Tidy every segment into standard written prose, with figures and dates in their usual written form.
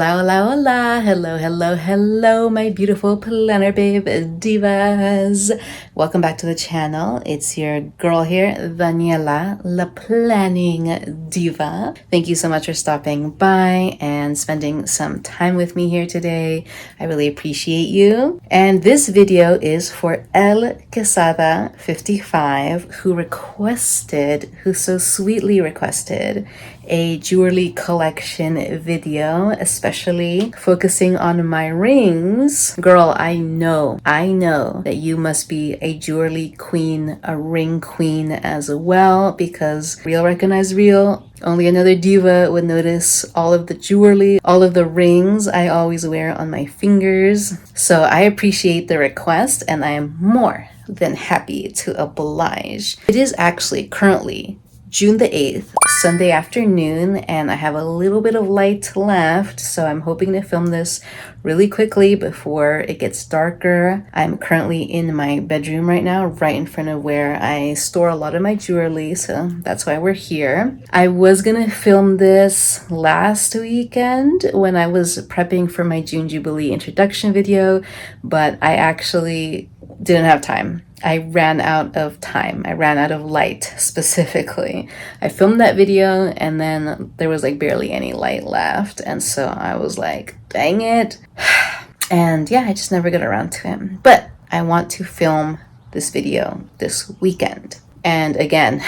Hola, hola, hola. Hello, hello, hello, my beautiful planner babe divas. Welcome back to the channel. It's your girl here, Daniela, la planning diva. Thank you so much for stopping by and spending some time with me here today. I really appreciate you. And this video is for El Quesada 55, who so sweetly requested a jewelry collection video, especially focusing on my rings. Girl, I know that you must be a jewelry queen, a ring queen as well, because real recognize real. Only another diva would notice all of the jewelry, all of the rings I always wear on my fingers. So I appreciate the request and I am more than happy to oblige. It is actually currently June the 8th, Sunday afternoon, and I have a little bit of light left, so I'm hoping to film this really quickly before it gets darker. I'm currently in my bedroom right now, right in front of where I store a lot of my jewelry, so that's why we're here. I was gonna film this last weekend when I was prepping for my June Jubilee introduction video, but I actually didn't have time. I ran out of time. I ran out of light specifically. I filmed that video and then there was like barely any light left. And so I was like, dang it. And yeah, I just never got around to it. But I want to film this video this weekend. And again,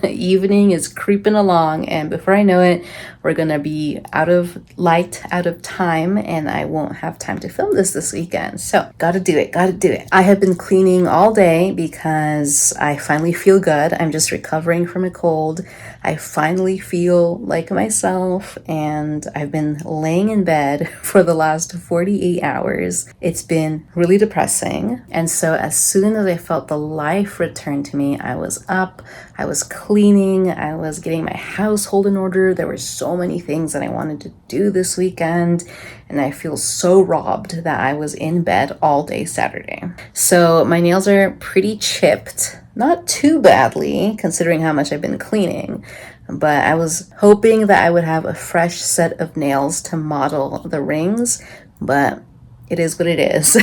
evening is creeping along, and before I know it, we're gonna be out of light, out of time, and I won't have time to film this weekend. So gotta do it. I have been cleaning all day because I finally feel good. I'm just recovering from a cold. I finally feel like myself, and I've been laying in bed for the last 48 hours. It's been really depressing. And so as soon as I felt the life return to me, I was up, I was cleaning, I was getting my household in order. There were so many things that I wanted to do this weekend, and I feel so robbed that I was in bed all day Saturday. So my nails are pretty chipped, not too badly considering how much I've been cleaning, but I was hoping that I would have a fresh set of nails to model the rings, but it is what it is.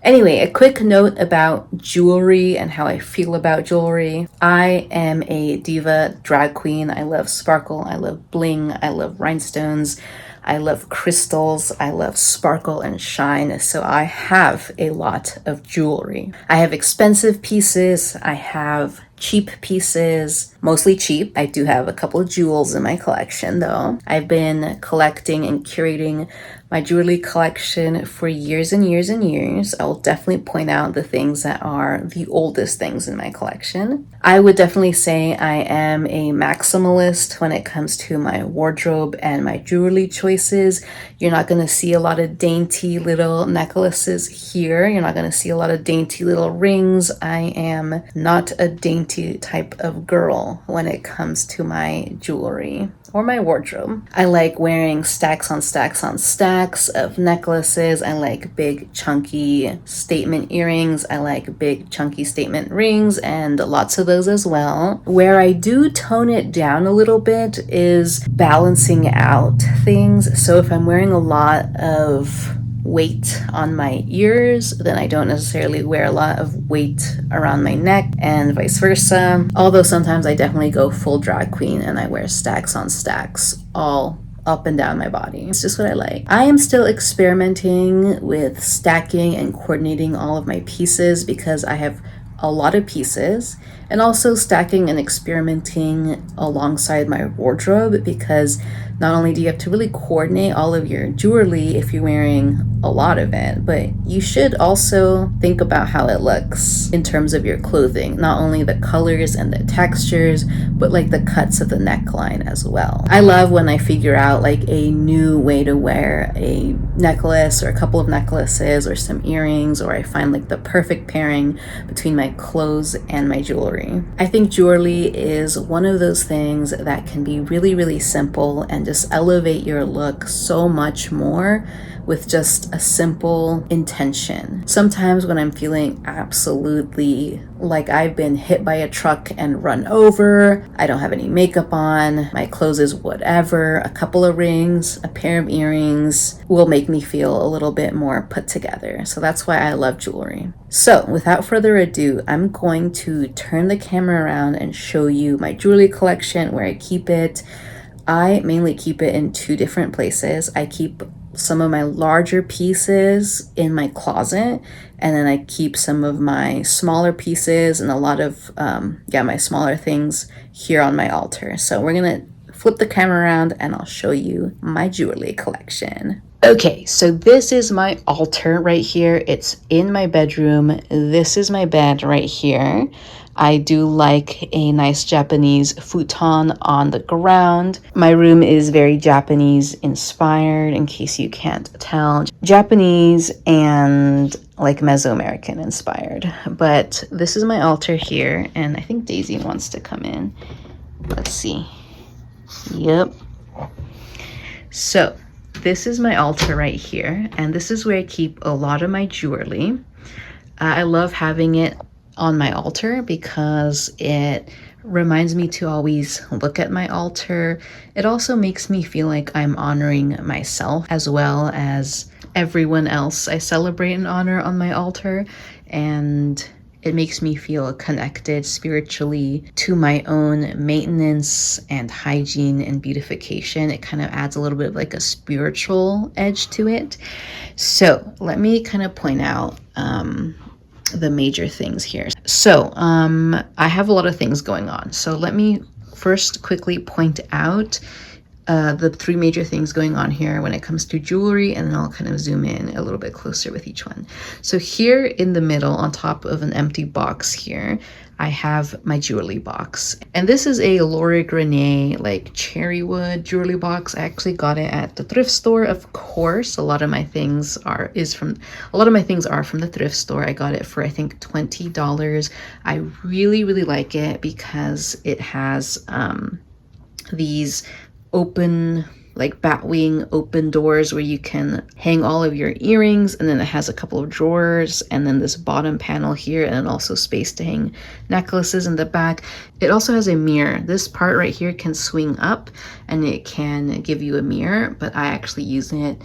Anyway, a quick note about jewelry and how I feel about jewelry. I am a diva drag queen. I love sparkle, I love bling, I love rhinestones, I love crystals, I love sparkle and shine, so I have a lot of jewelry. I have expensive pieces, I have cheap pieces, mostly cheap. I do have a couple of jewels in my collection though. I've been collecting and curating my jewelry collection for years and years and years. I will definitely point out the things that are the oldest things in my collection. I would definitely say I am a maximalist when it comes to my wardrobe and my jewelry choices. You're not going to see a lot of dainty little necklaces here. You're not going to see a lot of dainty little rings. I am not a dainty type of girl when it comes to my jewelry or my wardrobe. I like wearing stacks on stacks on stacks of necklaces. I like big chunky statement earrings. I like big chunky statement rings and lots of those as well. Where I do tone it down a little bit is balancing out things. So if I'm wearing a lot of weight on my ears, then I don't necessarily wear a lot of weight around my neck, and vice versa. Although sometimes I definitely go full drag queen and I wear stacks on stacks all up and down my body. It's just what I like. I am still experimenting with stacking and coordinating all of my pieces because I have a lot of pieces, and also stacking and experimenting alongside my wardrobe, because not only do you have to really coordinate all of your jewelry if you're wearing a lot of it, but you should also think about how it looks in terms of your clothing, not only the colors and the textures, but like the cuts of the neckline as well. I love when I figure out like a new way to wear a necklace or a couple of necklaces or some earrings, or I find like the perfect pairing between my clothes and my jewelry. I think jewelry is one of those things that can be really, really simple and just elevate your look so much more with just just a simple intention. Sometimes when I'm feeling absolutely like I've been hit by a truck and run over, I don't have any makeup on, my clothes is whatever, a couple of rings, a pair of earrings will make me feel a little bit more put together. So that's why I love jewelry. So without further ado, I'm going to turn the camera around and show you my jewelry collection, where I keep it. I mainly keep it in two different places. I keep some of my larger pieces in my closet, and then I keep some of my smaller pieces and a lot of my smaller things here on my altar. So we're gonna flip the camera around and I'll show you my jewelry collection. Okay, so this is my altar right here. It's in my bedroom. This is my bed right here. I do like a nice Japanese futon on the ground. My room is very Japanese inspired, in case you can't tell. Japanese and like Mesoamerican inspired. But this is my altar here, and I think Daisy wants to come in. Let's see. Yep. So this is my altar right here, and this is where I keep a lot of my jewelry. I love having it on my altar because it reminds me to always look at my altar. It also makes me feel like I'm honoring myself as well as everyone else I celebrate and honor on my altar, and it makes me feel connected spiritually to my own maintenance and hygiene and beautification. It kind of adds a little bit of like a spiritual edge to it. So let me kind of point out the major things here. So I have a lot of things going on. So let me first quickly point out the three major things going on here when it comes to jewelry, and then I'll kind of zoom in a little bit closer with each one. So here in the middle, on top of an empty box here, I have my jewelry box. And this is a Laura Grenet like cherry wood jewelry box. I actually got it at the thrift store, of course. A lot of my things are from the thrift store. I got it for I think $20. I really, really like it because it has these open, like batwing open doors where you can hang all of your earrings, and then it has a couple of drawers, and then this bottom panel here, and then also space to hang necklaces in the back. It also has a mirror. This part right here can swing up and it can give you a mirror, but I actually use it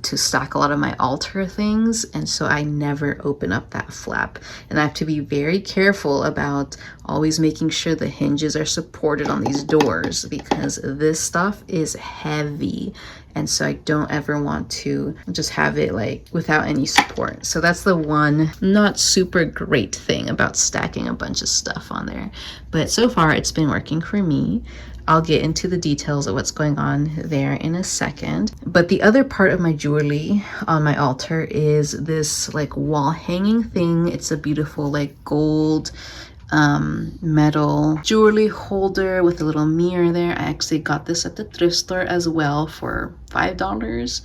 to stack a lot of my altar things, and so I never open up that flap, and I have to be very careful about always making sure the hinges are supported on these doors, because this stuff is heavy, and so I don't ever want to just have it like without any support. So that's the one not super great thing about stacking a bunch of stuff on there, but so far it's been working for me. I'll get into the details of what's going on there in a second. But the other part of my jewelry on my altar is this like wall hanging thing. It's a beautiful like gold metal jewelry holder with a little mirror there. I actually got this at the thrift store as well for $5.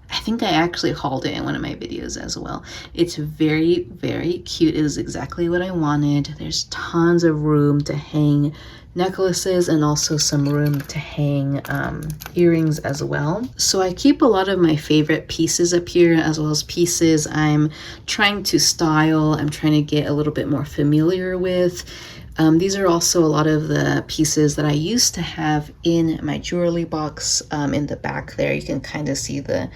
I think I actually hauled it in one of my videos as well. It's very, very cute. It is exactly what I wanted. There's tons of room to hang necklaces and also some room to hang earrings as well. So I keep a lot of my favorite pieces up here, as well as pieces I'm trying to style, I'm trying to get a little bit more familiar with. These are also a lot of the pieces that I used to have in my jewelry box. In the back there, you can kind of see the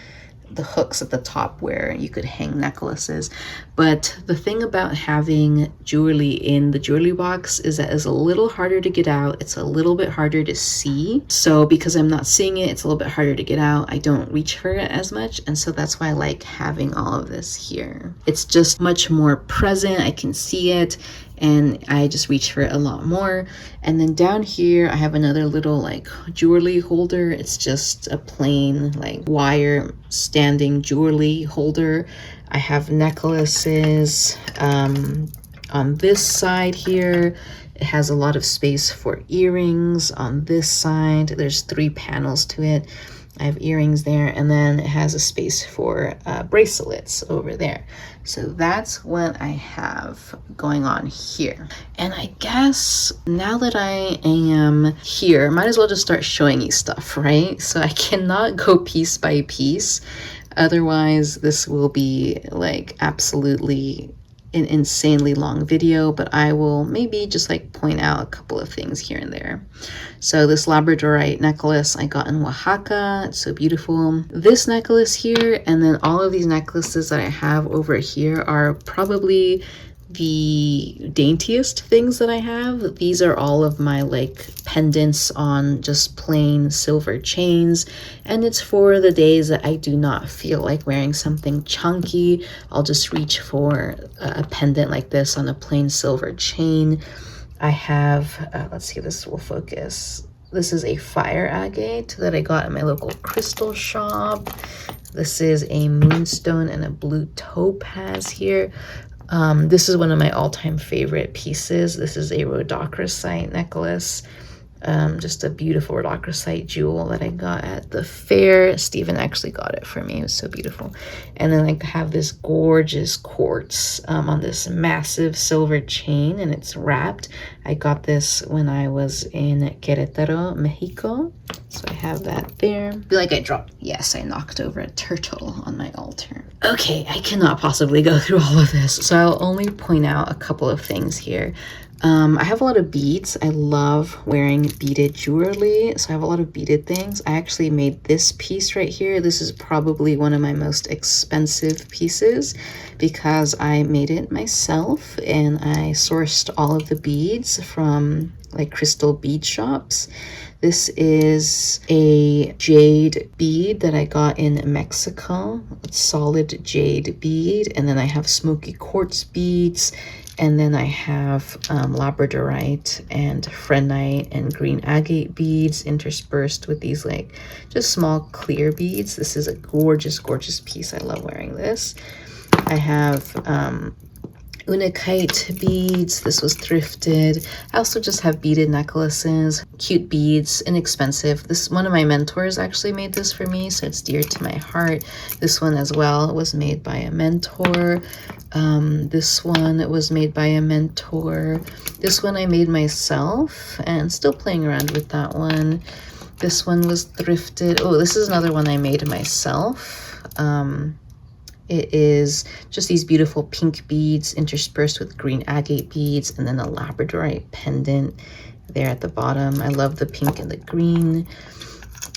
hooks at the top where you could hang necklaces. But the thing about having jewelry in the jewelry box is that it's a little harder to get out. It's a little bit harder to see. So because I'm not seeing it, it's a little bit harder to get out. I don't reach for it as much. And so that's why I like having all of this here. It's just much more present. I can see it, and I just reach for it a lot more. And then down here I have another little like jewelry holder. It's just a plain like wire standing jewelry holder. I have necklaces on this side here. It has a lot of space for earrings on this side. There's 3 panels to it. I have earrings there, and then it has a space for bracelets over there. So that's what I have going on here. And I guess now that I am here, might as well just start showing you stuff, right? So I cannot go piece by piece. Otherwise, this will be like absolutely an insanely long video, but I will maybe just like point out a couple of things here and there. So this labradorite necklace I got in Oaxaca. It's so beautiful. This necklace here, and then all of these necklaces that I have over here are probably the daintiest things that I have. These are all of my like pendants on just plain silver chains, and it's for the days that I do not feel like wearing something chunky. I'll just reach for a pendant like this on a plain silver chain. I have let's see, this will focus. This is a fire agate that I got at my local crystal shop. This is a moonstone and a blue topaz here. This is one of my all-time favorite pieces. This is a rhodochrosite necklace. Just a beautiful rhodochrosite jewel that I got at the fair. Stephen actually got it for me. It was so beautiful. And then I have this gorgeous quartz on this massive silver chain, and it's wrapped. I got this when I was in Querétaro, Mexico. So I have that there. I feel like I dropped, yes, I knocked over a turtle on my altar. Okay, I cannot possibly go through all of this, so I'll only point out a couple of things here. I have a lot of beads. I love wearing beaded jewelry, so I have a lot of beaded things. I actually made this piece right here. This is probably one of my most expensive pieces because I made it myself, and I sourced all of the beads from like crystal bead shops. This is a jade bead that I got in Mexico. It's solid jade bead, and then I have smoky quartz beads. And then I have labradorite and phrenite and green agate beads interspersed with these like just small clear beads. This is a gorgeous, gorgeous piece. I love wearing this. I have unakite beads. This was thrifted. I also just have beaded necklaces, cute beads, inexpensive. This one of my mentors actually made this for me, so it's dear to my heart. This one as well was made by a mentor. This one was made by a mentor. This one I made myself and still playing around with that one. This one was thrifted. Oh, this is another one I made myself. It is just these beautiful pink beads interspersed with green agate beads, and then a labradorite pendant there at the bottom. I love the pink and the green.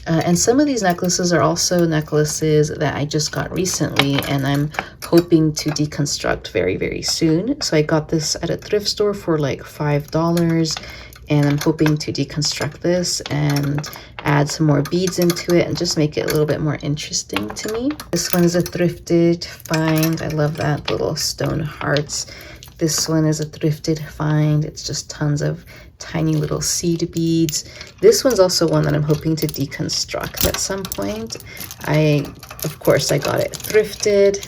And some of these necklaces are also necklaces that I just got recently, and I'm hoping to deconstruct very, very soon. So I got this at a thrift store for like $5, and I'm hoping to deconstruct this and add some more beads into it and just make it a little bit more interesting to me. This one is a thrifted find. I love that, little stone hearts. This one is a thrifted find. It's just tons of tiny little seed beads. This one's also one that I'm hoping to deconstruct at some point. Of course, I got it thrifted.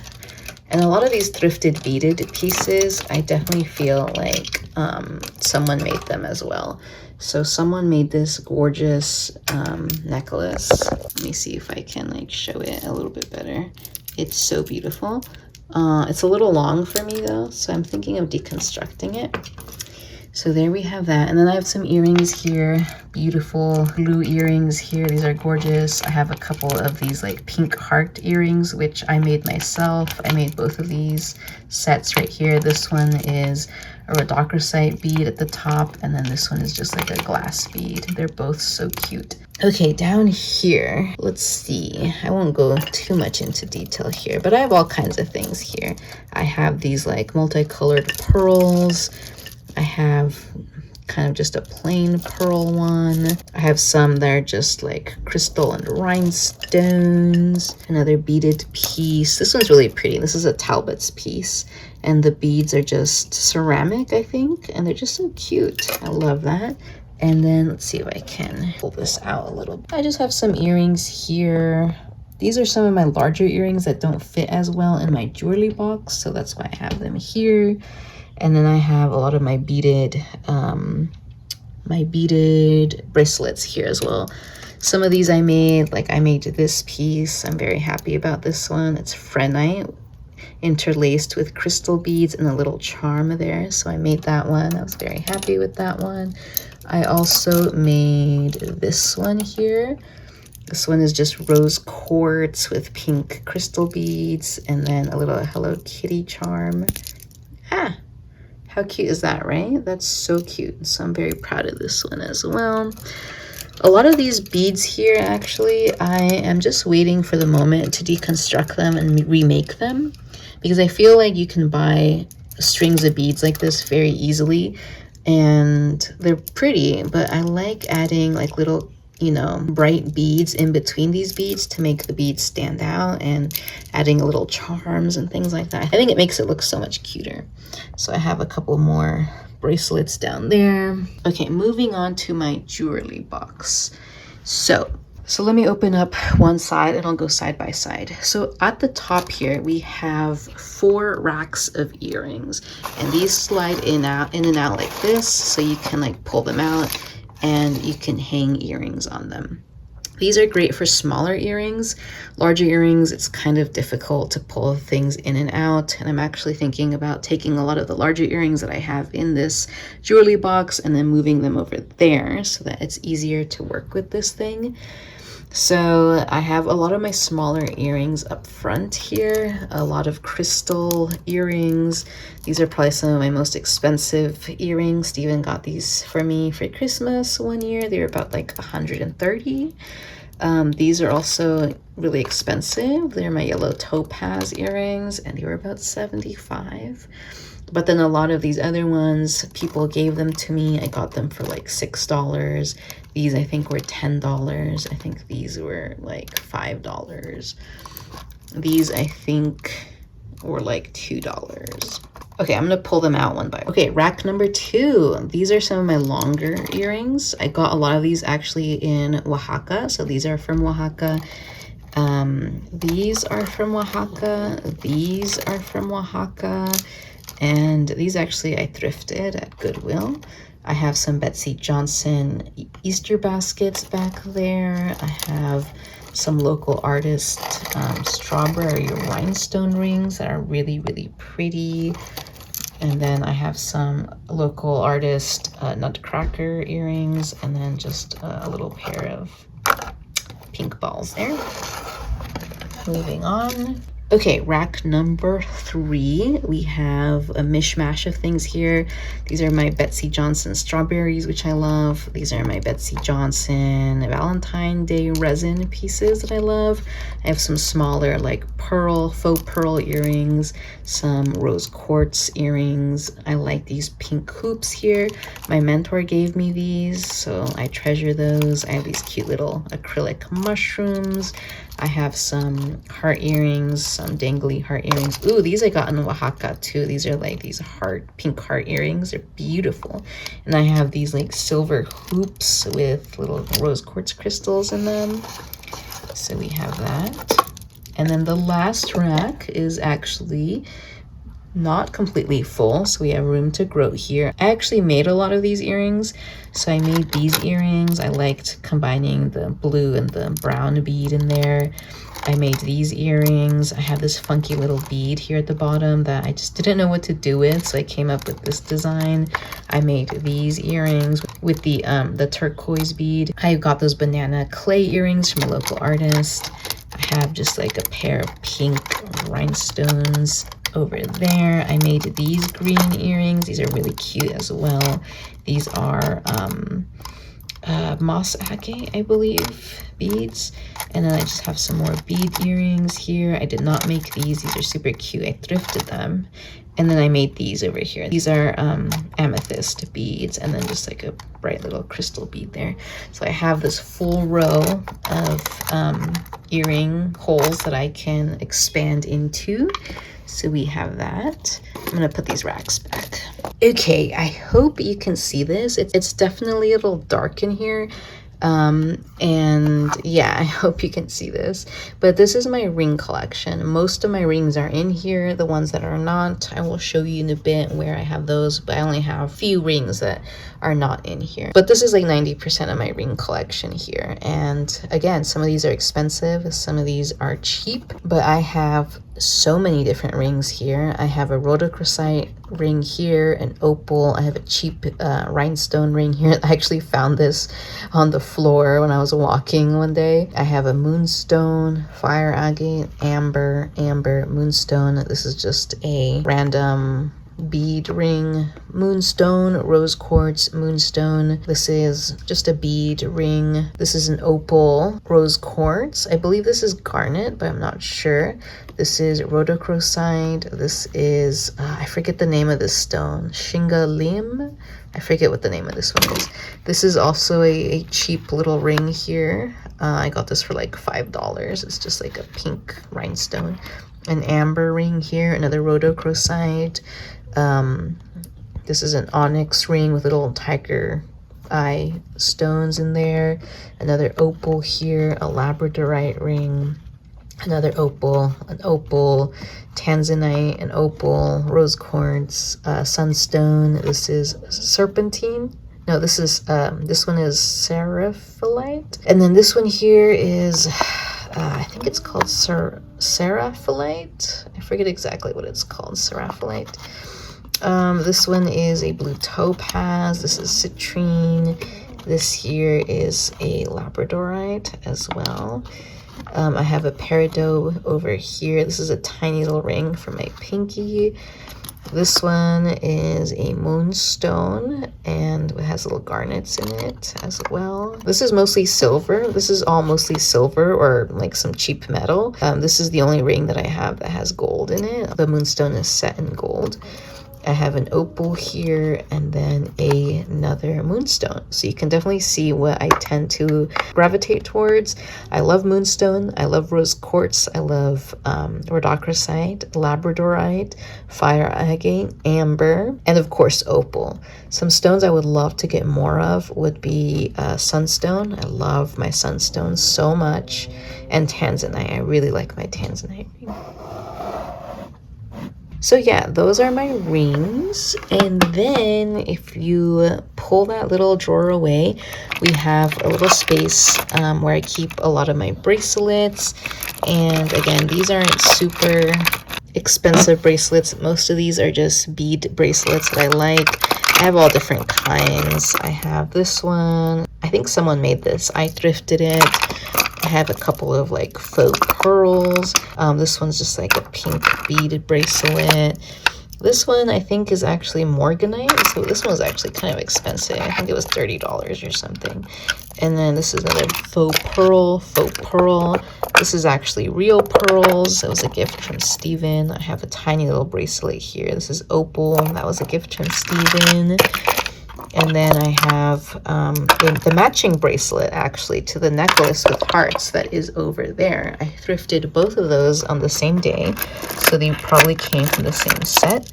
And a lot of these thrifted beaded pieces, I definitely feel like someone made them as well. So someone made this gorgeous necklace. Let me see if I can like show it a little bit better. It's so beautiful. It's a little long for me though, so I'm thinking of deconstructing it. So there we have that. And then I have some earrings here, beautiful blue earrings here. These are gorgeous. I have a couple of these like pink heart earrings, which I made myself. I made both of these sets right here. This one is a rhodochrosite bead at the top, and then this one is just like a glass bead. They're both so cute. Okay, down here, let's see. I won't go too much into detail here, but I have all kinds of things here. I have these like multicolored pearls. I have kind of just a plain pearl one. I have some that are just like crystal and rhinestones. Another beaded piece. This one's really pretty. This is a Talbot's piece. And the beads are just ceramic, I think. And they're just so cute. I love that. And then let's see if I can pull this out a little bit. I just have some earrings here. These are some of my larger earrings that don't fit as well in my jewelry box. So that's why I have them here. And then I have a lot of my beaded bracelets here as well. Some of these I made, like I made this piece. I'm very happy about this one. It's phrenite interlaced with crystal beads and a little charm there. So I made that one. I was very happy with that one. I also made this one here. This one is just rose quartz with pink crystal beads, and then a little Hello Kitty charm. Ah, how cute is that, right? That's so cute. So I'm very proud of this one as well. A lot of these beads here, actually, I am just waiting for the moment to deconstruct them and remake them, because I feel like you can buy strings of beads like this very easily, and they're pretty, but I like adding like little, you know, bright beads in between these beads to make the beads stand out, and adding little charms and things like that. I think it makes it look so much cuter. So I have a couple more bracelets down there. Okay, moving on to my jewelry box. So let me open up one side and I'll go side by side. So at the top here, we have 4 racks of earrings, and these slide in and out like this. So you can like pull them out and you can hang earrings on them. These are great for smaller earrings. Larger earrings, it's kind of difficult to pull things in and out. And I'm actually thinking about taking a lot of the larger earrings that I have in this jewelry box and then moving them over there so that it's easier to work with this thing. So I have a lot of my smaller earrings up front here, a lot of crystal earrings. These are probably some of my most expensive earrings. Steven got these for me for Christmas one year. They were about like 130. These are also really expensive. They're my yellow topaz earrings, and they were about 75. But then a lot of these other ones, people gave them to me. I got them for like $6. These I think were $10. I think these were like $5. These I think were like $2. Okay, I'm gonna pull them out one by one. Okay, rack number 2. These are some of my longer earrings. I got a lot of these actually in Oaxaca. So these are from Oaxaca. These are from Oaxaca. These are from Oaxaca. And these actually I thrifted at Goodwill. I have some Betsy Johnson Easter baskets back there. I have some local artist strawberry rhinestone rings that are really, really pretty. And then I have some local artist nutcracker earrings, and then just a little pair of pink balls there. Moving on. Okay, rack number 3. We have a mishmash of things here. These are my Betsy Johnson strawberries, which I love. These are my Betsy Johnson Valentine Day resin pieces that I love. I have some smaller like faux pearl earrings, some rose quartz earrings. I like these pink hoops here. My mentor gave me these, so I treasure those. I have these cute little acrylic mushrooms. I have some heart earrings, some dangly heart earrings. Ooh, these I got in Oaxaca too. These are like these pink heart earrings. They're beautiful. And I have these like silver hoops with little rose quartz crystals in them. So we have that. And then the last rack is actually not completely full, so we have room to grow here. I actually made a lot of these earrings. So I made these earrings. I liked combining the blue and the brown bead in there. I made these earrings. I have this funky little bead here at the bottom that I just didn't know what to do with, so I came up with this design. I made these earrings with the turquoise bead. I got those banana clay earrings from a local artist. I have just like a pair of pink rhinestones over there. I made these green earrings. These are really cute as well. These are moss agate, I believe, beads. And then I just have some more bead earrings here. I did not make these. These are super cute. I thrifted them. And then I made these over here. These are amethyst beads, and then just like a bright little crystal bead there. So I have this full row of earring holes that I can expand into. So we have that. I'm gonna put these racks back. Okay, I hope you can see this. It's definitely a little dark in here. And yeah, I hope you can see this, but this is my ring collection. Most of my rings are in here. The ones that are not, I will show you in a bit where I have those, but I only have a few rings that are not in here. But this is like 90% of my ring collection here. And again, some of these are expensive, some of these are cheap, but I have so many different rings here. I have a rhodochrosite ring here, an opal. I have a cheap rhinestone ring here. I actually found this on the floor when I was walking one day. I have a moonstone, fire agate, amber, moonstone. This is just a random bead ring, moonstone, rose quartz, moonstone. This is just a bead ring. This is an opal, rose quartz. I believe this is garnet, but I'm not sure. This is rhodochrosite. This is, I forget the name of this stone. Shingalim? I forget what the name of this one is. This is also a cheap little ring here. I got this for like $5. It's just like a pink rhinestone. An amber ring here, another rhodochrosite. This is an onyx ring with little tiger eye stones in there. Another opal here, a labradorite ring. Another opal, an opal, tanzanite, an opal, rose quartz, sunstone. This is serpentine. No, this one is seraphilite. And then this one here is, I think it's called seraphilite. I forget exactly what it's called, seraphilite. This one is a blue topaz. This is citrine. This here is a labradorite as well. I have a peridot over here. This is a tiny little ring for my pinky. This one is a moonstone and it has little garnets in it as well. This is mostly silver. This is all mostly silver or like some cheap metal. This is the only ring that I have that has gold in it. The moonstone is set in gold. I have an opal here and then another moonstone. So you can definitely see what I tend to gravitate towards. I love moonstone. I love rose quartz. I love rhodochrosite, labradorite, fire agate, amber, and of course opal. Some stones I would love to get more of would be sunstone. I love my sunstone so much. And tanzanite. I really like my tanzanite ring. So yeah, those are my rings. And then if you pull that little drawer away, we have a little space where I keep a lot of my bracelets. And again, these aren't super expensive bracelets. Most of these are just bead bracelets that I like. I have all different kinds. I have this one. I think someone made this. I thrifted it. I have a couple of like faux pearls. This one's just like a pink beaded bracelet. This one I think is actually morganite, so this one was actually kind of expensive. I think it was $30 or something. And then this is another faux pearl. This is actually real pearls. It was a gift from Steven. I have a tiny little bracelet here. This is opal. That was a gift from Steven. And then I have the matching bracelet actually to the necklace with hearts that is over there. I thrifted both of those on the same day, so they probably came from the same set.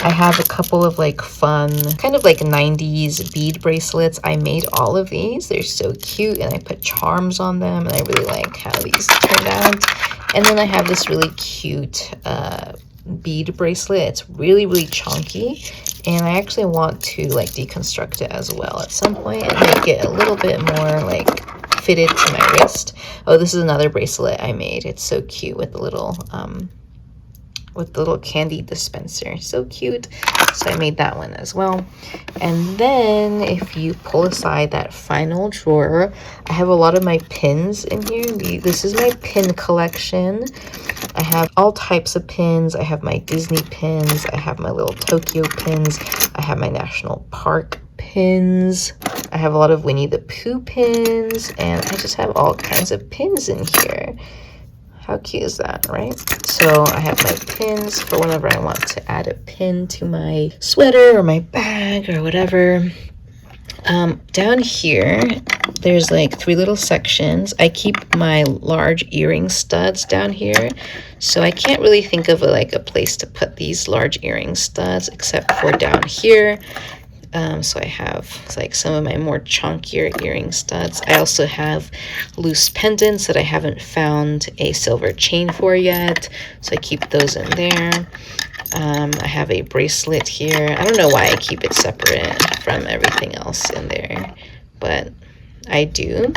I have a couple of like fun, kind of like 90s bead bracelets. I made all of these. They're so cute, and I put charms on them, and I really like how these turned out. And then I have this really cute bead bracelet. It's really chunky, and I actually want to like deconstruct it as well at some point and make it a little bit more like fitted to my wrist. Oh, this is another bracelet I made. It's so cute with the little candy dispenser. So cute. So I made that one as well. And then if you pull aside that final drawer, I have a lot of my pins in here. This is my pin collection. I have all types of pins. I have my Disney pins. I have my little Tokyo pins. I have my National Park pins. I have a lot of Winnie the Pooh pins, and I just have all kinds of pins in here. How cute is that, right? So I have my pins for whenever I want to add a pin to my sweater or my bag or whatever. Down here, there's like 3 little sections. I keep my large earring studs down here. So I can't really think of like a place to put these large earring studs except for down here. So I have like some of my more chunkier earring studs. I also have loose pendants that I haven't found a silver chain for yet, so I keep those in there. I have a bracelet here. I don't know why I keep it separate from everything else in there, but I do.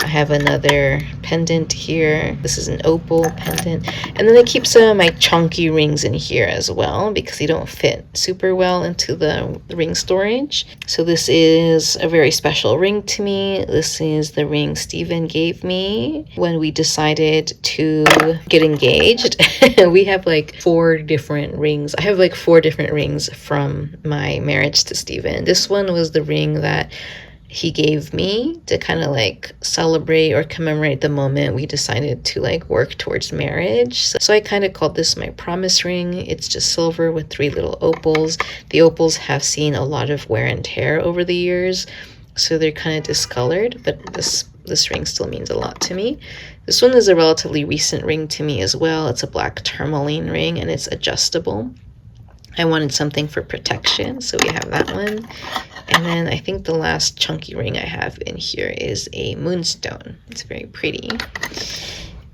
I have another pendant here. This is an opal pendant. And then I keep some of my chunky rings in here as well because they don't fit super well into the ring storage. So this is a very special ring to me. This is the ring Steven gave me when we decided to get engaged. We have like 4 different rings. I have like 4 different rings from my marriage to Steven. This one was the ring that he gave me to kind of like celebrate or commemorate the moment we decided to like work towards marriage. So I kind of called this my promise ring. It's just silver with 3 little opals. The opals have seen a lot of wear and tear over the years, so they're kind of discolored, but this ring still means a lot to me. This one is a relatively recent ring to me as well. It's a black tourmaline ring and it's adjustable. I wanted something for protection, so we have that one. And then I think the last chunky ring I have in here is a moonstone. It's very pretty.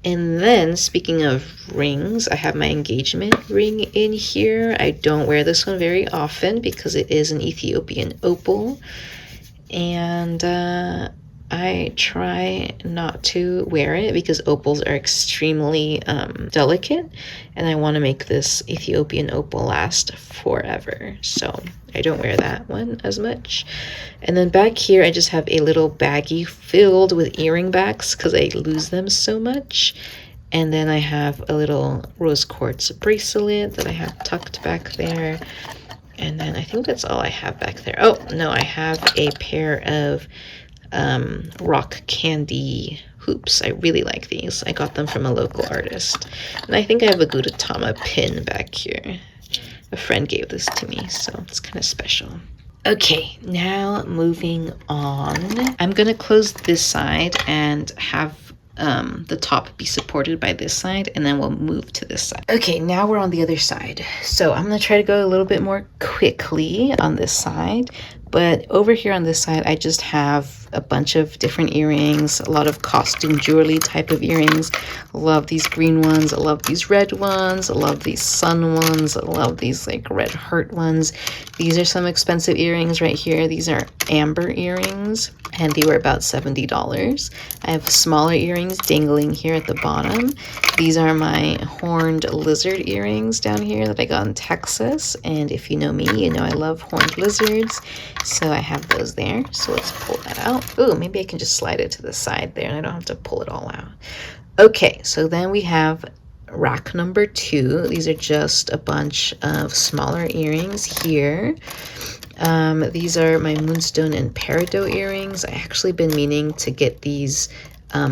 And then, speaking of rings, I have my engagement ring in here. I don't wear this one very often because it is an Ethiopian opal. And I try not to wear it because opals are extremely delicate, and I want to make this Ethiopian opal last forever. So I don't wear that one as much. And then back here, I just have a little baggie filled with earring backs because I lose them so much. And then I have a little rose quartz bracelet that I have tucked back there. And then I think that's all I have back there. Oh, no, I have a pair of rock candy hoops. I really like these. I got them from a local artist. And I think I have a Gudetama pin back here. A friend gave this to me, so it's kind of special. Okay, now moving on. I'm gonna close this side and have the top be supported by this side, and then we'll move to this side. Okay, now we're on the other side. So I'm gonna try to go a little bit more quickly on this side. But over here on this side, I just have a bunch of different earrings, a lot of costume jewelry type of earrings. I love these green ones. I love these red ones. I love these sun ones. I love these like red heart ones. These are some expensive earrings right here. These are amber earrings, and they were about $70. I have smaller earrings dangling here at the bottom. These are my horned lizard earrings down here that I got in Texas. And if you know me, you know I love horned lizards. So I have those there. So let's pull that out. Oh, maybe I can just slide it to the side there and I don't have to pull it all out. Okay, so then we have rack number 2. These are just a bunch of smaller earrings here. These are my moonstone and peridot earrings. I actually been meaning to get these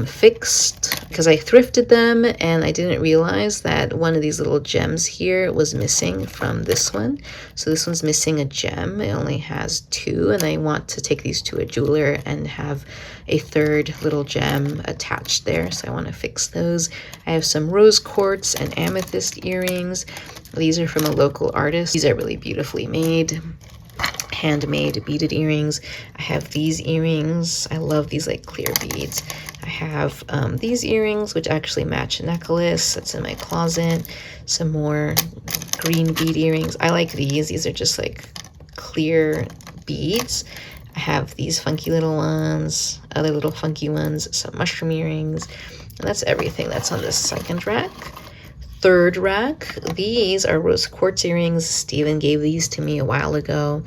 fixed because I thrifted them and I didn't realize that one of these little gems here was missing from this one. So this one's missing a gem. It only has 2, and I want to take these to a jeweler and have a 3rd little gem attached there. So I want to fix those. I have some rose quartz and amethyst earrings. These are from a local artist. These are really beautifully made. Handmade beaded earrings. I have these earrings. I love these like clear beads. I have these earrings which actually match a necklace that's in my closet. Some more green bead earrings. I like these. These are just like clear beads. I have these funky little ones, other little funky ones, some mushroom earrings, and that's everything that's on this 2nd rack. 3rd rack, these are rose quartz earrings. Steven gave these to me a while ago.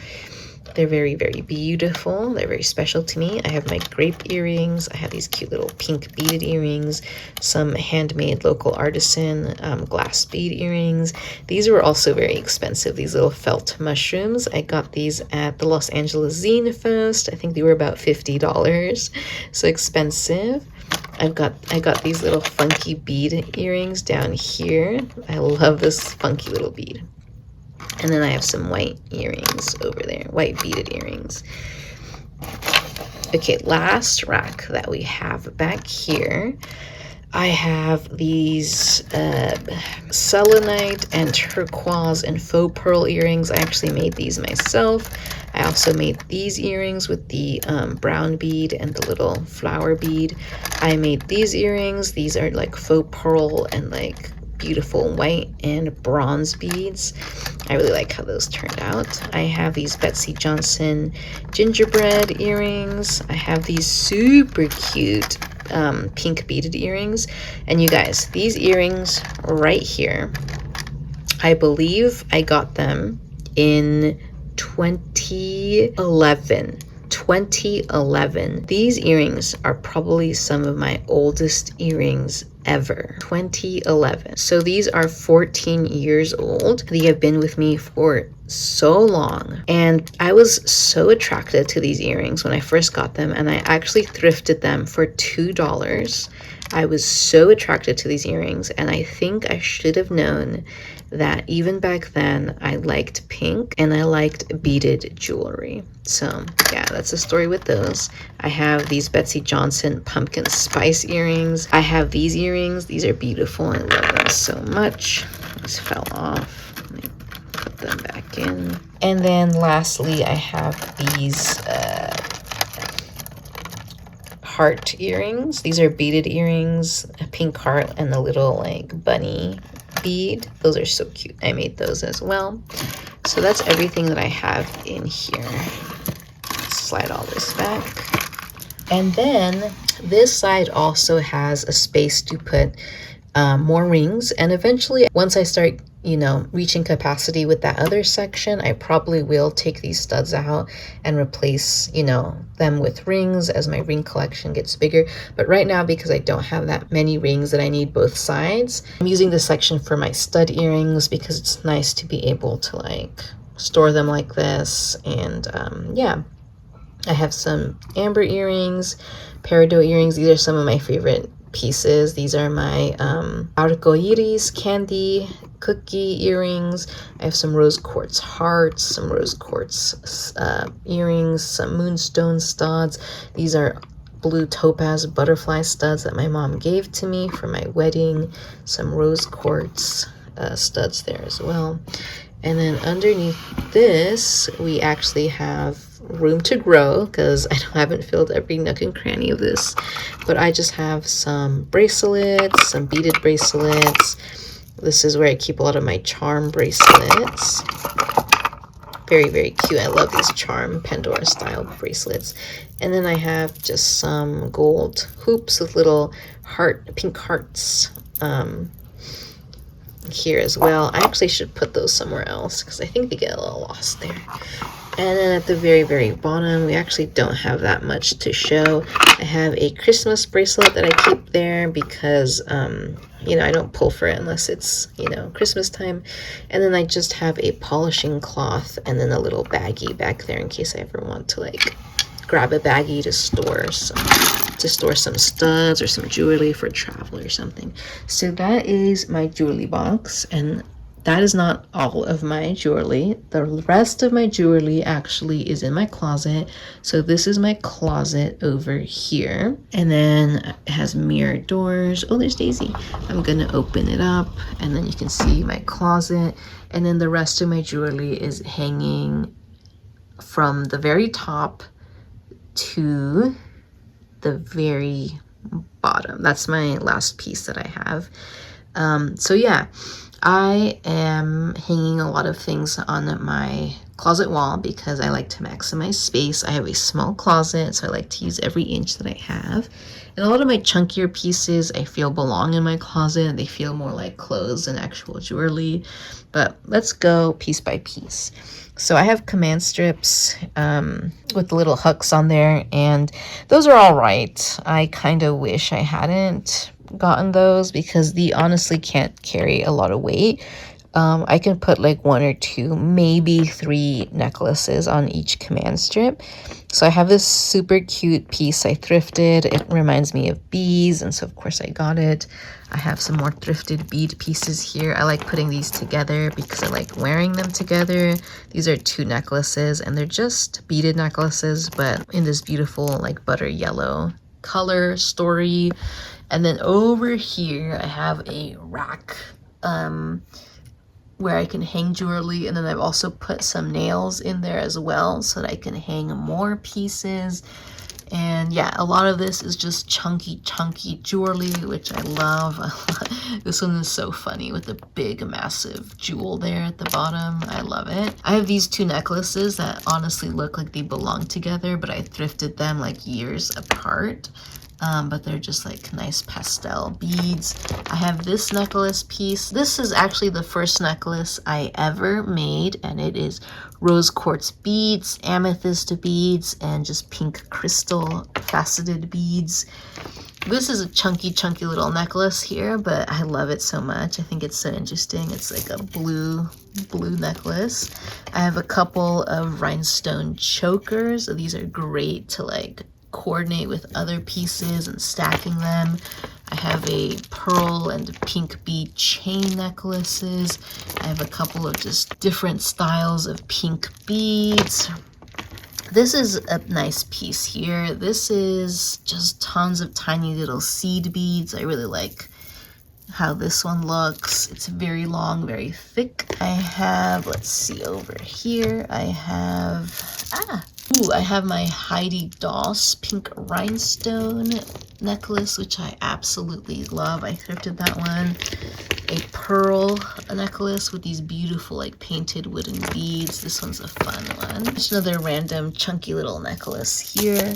They're very, very beautiful. They're very special to me. I have my grape earrings. I have these cute little pink beaded earrings, some handmade local artisan glass bead earrings. These were also very expensive, these little felt mushrooms. I got these at the Los Angeles Zine Fest. I think they were about $50, so expensive. I got these little funky bead earrings down here. I love this funky little bead. And then I have some white earrings over there, white beaded earrings. Okay, last rack that we have back here, I have these selenite and turquoise and faux pearl earrings. I actually made these myself. I also made these earrings with the brown bead and the little flower bead. I made these earrings. These are like faux pearl and like beautiful white and bronze beads. I really like how those turned out. I have these Betsy Johnson gingerbread earrings. I have these super cute pink beaded earrings. And you guys, these earrings right here, I believe I got them in 2011. 2011. These earrings are probably some of my oldest earrings ever. 2011. So these are 14 years old. They have been with me for so long, and I was so attracted to these earrings when I first got them, and I actually thrifted them for $2. I was so attracted to these earrings, and I think I should have known that even back then I liked pink and I liked beaded jewelry. So yeah, that's the story with those. I have these Betsy Johnson pumpkin spice earrings. I have these earrings. These are beautiful. I love them so much. These fell off. Let me put them back in. And then lastly, I have these heart earrings. These are beaded earrings, a pink heart and a little like bunny bead. Those are so cute. I made those as well. So that's everything that I have in here. Slide all this back. And then this side also has a space to put more rings. And eventually, once I start, you know, reaching capacity with that other section, I probably will take these studs out and replace, you know, them with rings as my ring collection gets bigger. But right now, because I don't have that many rings that I need both sides, I'm using this section for my stud earrings because it's nice to be able to like store them like this. And yeah, I have some amber earrings, peridot earrings. These are some of my favorite pieces. These are my arcoiris candy cookie earrings. I have some rose quartz hearts, some rose quartz earrings, some moonstone studs. These are blue topaz butterfly studs that my mom gave to me for my wedding. Some rose quartz studs there as well. And then underneath this, we actually have room to grow because I haven't filled every nook and cranny of this. But I just have some bracelets, some beaded bracelets. This is where I keep a lot of my charm bracelets. Very, very cute. I love these charm Pandora style bracelets. And then I have just some gold hoops with little pink hearts here as well. I actually should put those somewhere else because I think they get a little lost there. And then at the very, very bottom, we actually don't have that much to show. I have a Christmas bracelet that I keep there because, you know, I don't pull for it unless it's, you know, Christmas time. And then I just have a polishing cloth and then a little baggie back there in case I ever want to, like, grab a baggie to store some studs or some jewelry for travel or something. So that is my jewelry box, and that is not all of my jewelry. The rest of my jewelry actually is in my closet. So this is my closet over here. And then it has mirror doors. Oh, there's Daisy. I'm gonna open it up and then you can see my closet. And then the rest of my jewelry is hanging from the very top to the very bottom. That's my last piece that I have. So yeah, I am hanging a lot of things on my closet wall because I like to maximize space. I have a small closet, so I like to use every inch that I have. And a lot of my chunkier pieces I feel belong in my closet. They feel more like clothes than actual jewelry. But let's go piece by piece. So I have command strips with little hooks on there, and those are all right. I kind of wish I hadn't gotten those because they honestly can't carry a lot of weight. I can put like 1 or 2, maybe 3 necklaces on each command strip. So I have this super cute piece I thrifted. It reminds me of bees, and so of course I got it. I have some more thrifted bead pieces here. I like putting these together because I like wearing them together. These are 2 necklaces, and they're just beaded necklaces, but in this beautiful like butter yellow color story. And then over here I have a rack where I can hang jewelry, and then I've also put some nails in there as well so that I can hang more pieces. And yeah, a lot of this is just chunky jewelry, which I love. This one is so funny with the big massive jewel there at the bottom. I love it. I have these 2 necklaces that honestly look like they belong together, but I thrifted them like years apart. but they're just like nice pastel beads. I have this necklace piece. This is actually the first necklace I ever made, and it is rose quartz beads, amethyst beads, and just pink crystal faceted beads. This is a chunky little necklace here, but I love it so much. I think it's so interesting. It's like a blue necklace. I have a couple of rhinestone chokers. These are great to like coordinate with other pieces and stacking them. I have a pearl and pink bead chain necklaces. I have a couple of just different styles of pink beads. This is a nice piece here. This is just tons of tiny little seed beads. I really like how this one looks. It's very long, very thick. I have, let's see over here, I have my Heidi Doss pink rhinestone necklace, which I absolutely love. I thrifted that one. A pearl necklace with these beautiful like painted wooden beads. This one's a fun one. Just another random chunky little necklace here.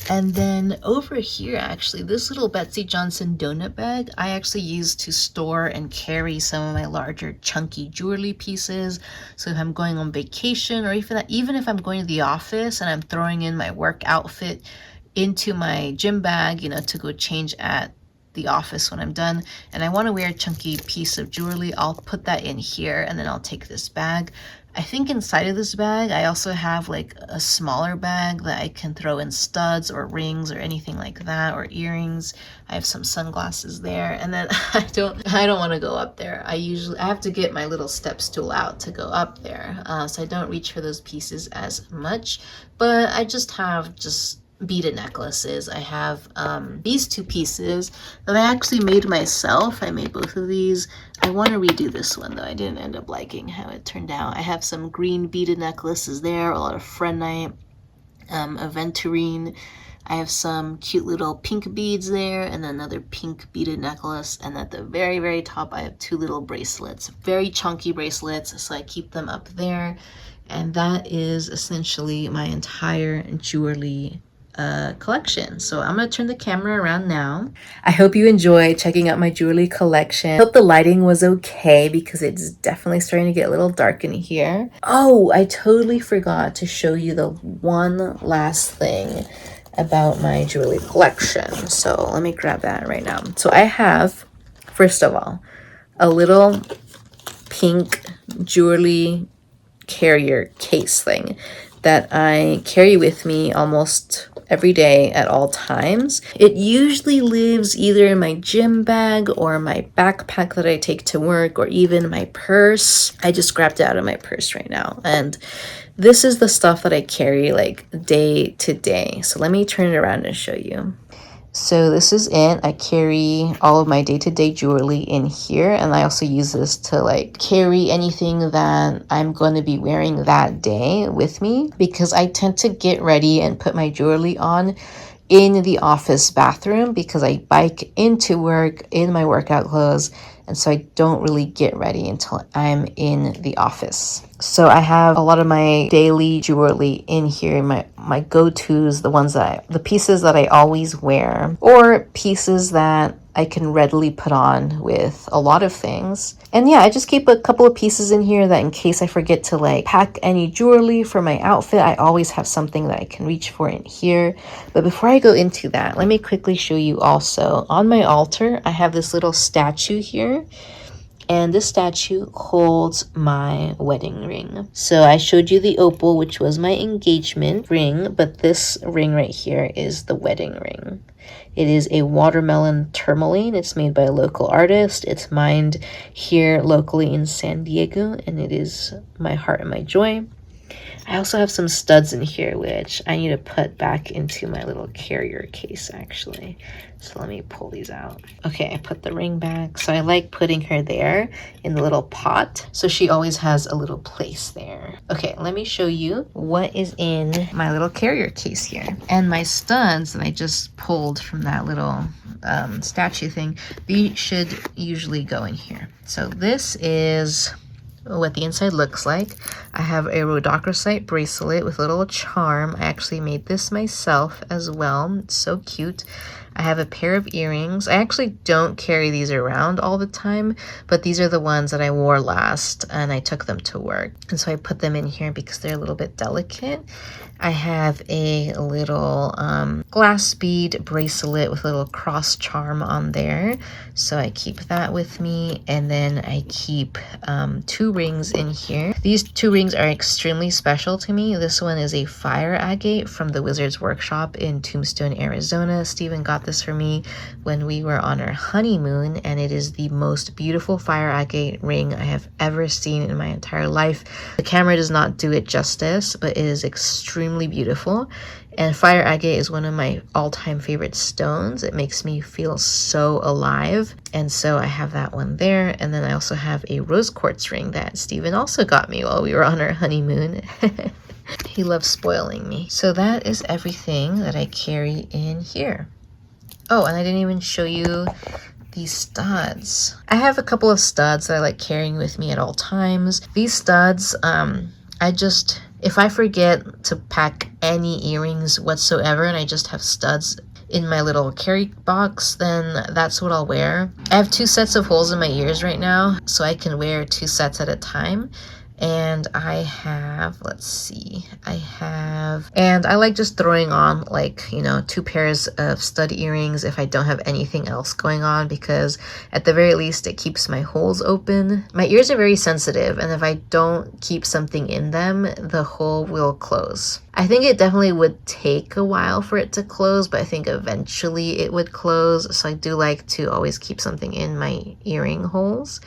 And then over here, actually, this little Betsy Johnson donut bag I actually use to store and carry some of my larger chunky jewelry pieces. So if I'm going on vacation, or even if I'm going to the office and I'm throwing in my work outfit into my gym bag, you know, to go change at the office when I'm done, and I want to wear a chunky piece of jewelry, I'll put that in here, and then I'll take this bag. I think inside of this bag I also have like a smaller bag that I can throw in studs or rings or anything like that, or earrings. I have some sunglasses there, and then I don't want to go up there. I have to get my little step stool out to go up there, so I don't reach for those pieces as much. But I just have beaded necklaces. I have these two pieces that I actually made myself. I made both of these. I want to redo this one though. I didn't end up liking how it turned out. I have some green beaded necklaces there, a lot of Frenite, aventurine. I have some cute little pink beads there, and another pink beaded necklace. And at the very, very top, I have two little bracelets, very chunky bracelets, so I keep them up there. And that is essentially my entire jewelry collection. So I'm going to turn the camera around now. I hope you enjoyed checking out my jewelry collection. Hope the lighting was okay, because it's definitely starting to get a little dark in here. Oh, I totally forgot to show you the one last thing about my jewelry collection. So let me grab that right now. So I have, first of all, a little pink jewelry carrier case thing that I carry with me almost every day at all times. It usually lives either in my gym bag or my backpack that I take to work, or even my purse. I just grabbed it out of my purse right now. And this is the stuff that I carry like day to day. So let me turn it around and show you. So this is it. I carry all of my day-to-day jewelry in here, and I also use this to like carry anything that I'm going to be wearing that day with me, because I tend to get ready and put my jewelry on in the office bathroom, because I bike into work in my workout clothes, and so I don't really get ready until I'm in the office. So I have a lot of my daily jewelry in here, my go-tos, the pieces that I always wear, or pieces that I can readily put on with a lot of things. And yeah, I just keep a couple of pieces in here that in case I forget to like pack any jewelry for my outfit, I always have something that I can reach for in here. But before I go into that, let me quickly show you also on my altar, I have this little statue here. And this statue holds my wedding ring. So I showed you the opal, which was my engagement ring, but this ring right here is the wedding ring. It is a watermelon tourmaline. It's made by a local artist. It's mined here locally in San Diego, and it is my heart and my joy. I also have some studs in here, which I need to put back into my little carrier case, actually. So let me pull these out. Okay, I put the ring back. So I like putting her there in the little pot, so she always has a little place there. Okay, let me show you what is in my little carrier case here. And my studs that I just pulled from that little statue thing, these should usually go in here. So this is what the inside looks like. I have a rhodochrosite bracelet with a little charm. I actually made this myself as well. It's so cute. I have a pair of earrings. I actually don't carry these around all the time, but these are the ones that I wore last and I took them to work. And so I put them in here because they're a little bit delicate. I have a little glass bead bracelet with a little cross charm on there. So I keep that with me. And then I keep 2 rings in here. These 2 rings are extremely special to me. This one is a fire agate from the Wizard's Workshop in Tombstone, Arizona. Steven got this for me when we were on our honeymoon, and it is the most beautiful fire agate ring I have ever seen in my entire life. The camera does not do it justice, but it is extremely beautiful. And fire agate is one of my all-time favorite stones. It makes me feel so alive. And so I have that one there. And then I also have a rose quartz ring that Steven also got me while we were on our honeymoon. He loves spoiling me. So that is everything that I carry in here. Oh, and I didn't even show you these studs. I have a couple of studs that I like carrying with me at all times. These studs, if I forget to pack any earrings whatsoever and I just have studs in my little carry box, then that's what I'll wear. I have 2 sets of holes in my ears right now, so I can wear 2 sets at a time. And I have, let's see, and I like just throwing on like, 2 pairs of stud earrings if I don't have anything else going on, because at the very least it keeps my holes open. My ears are very sensitive, and if I don't keep something in them, the hole will close. I think it definitely would take a while for it to close, but I think eventually it would close. So I do like to always keep something in my earring holes.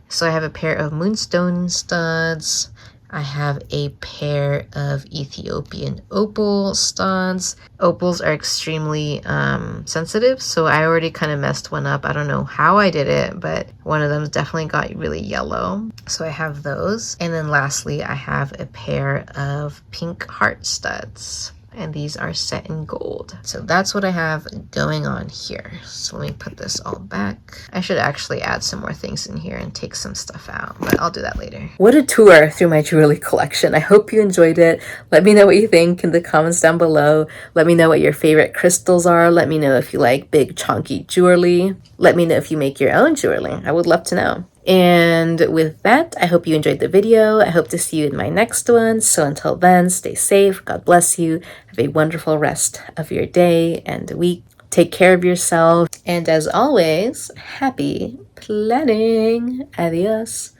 So I have a pair of moonstone studs. I have a pair of Ethiopian opal studs. Opals are extremely sensitive, so I already kind of messed one up. I don't know how I did it, but one of them definitely got really yellow. So I have those. And then lastly, I have a pair of pink heart studs. And these are set in gold. So that's what I have going on here. So let me put this all back. I should actually add some more things in here and take some stuff out, but I'll do that later. What a tour through my jewelry collection. I hope you enjoyed it. Let me know what you think in the comments down below. Let me know what your favorite crystals are. Let me know if you like big chunky jewelry. Let me know if you make your own jewelry. I would love to know. And with that, I hope you enjoyed the video. I hope to see you in my next one. So until then, stay safe. God bless you. Have a wonderful rest of your day and week. Take care of yourself. And as always, happy planning. Adios.